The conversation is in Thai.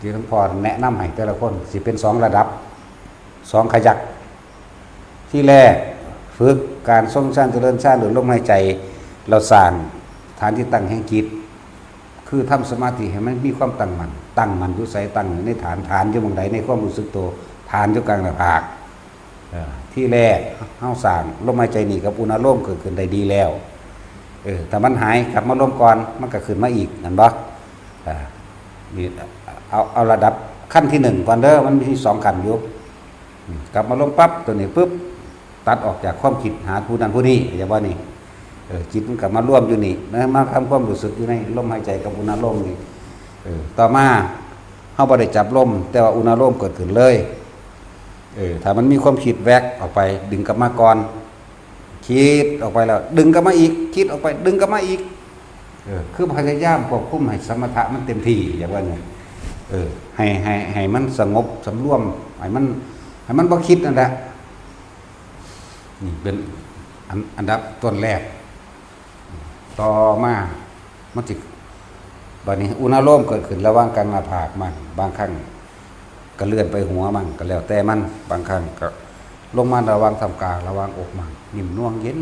ที่หลวงพ่อแนะนำให้แต่ละคนสิเป็น2ระดับ2ขยักที่แรกฝึกการทรงฌานเจริญฌานหรือลมหายใจเราสร้างฐานที่ตั้งแห่งจิตคือทำสมาธิให้มันมีความตั้งมั่นอยู่ใส่ตั้งในฐานอยู่ตรงใดในความรู้สึกตัวฐานอยู่กลางหน้าผากที่แรกเฮาสร้างลมหายใจนี่กับอุณหภูมิเกิดขึ้นได้ดีแล้วถ้ามันหายกลับมาลมก่อนมันก็ขึ้นมาอีกนั่นบ่นี่เอาระดับขั้นที่1ก่อนเด้อมันมี2ขั้นอยู่กลับมาลมปั๊บตัวนี้ปึ๊บตัดออกจากความคิดหาผู้นั้นผู้นี้อย่าว่านี่จิตมันกลับมาร่วมอยู่นี่นะมาทำความรู้สึกอยู่ในลมหายใจกับอุณหภูมินี่ต่อมาเฮาบ่ได้จับลมแต่ว่าอุณหภูมิเกิดขึ้นเลยถ้ามันมีความคิดแวกออกไปดึงกลับมาก่อนคิดออกไปแล้วดึงกลับมาอีกคิดออกไปดึงกลับมาอีกคือพยายามควบคุมให้สมถะมันเต็มที่อย่างว่าเนี่ยให้มันสงบสำรวมให้มันบ่คิดนั่นแหละนี่เป็นอันดับต้นแรกต่อมามันสิบัดนี้อุณหภูมิเกิดขึ้นระหว่างกลางหน้าผากมันบางครั้งก็เลื่อนไปหัวมันก็แล้วแต่มันบางครั้งก็ลงมาระหว่างทำกลางระหว่างอกมันนิ่มน่วงเย็น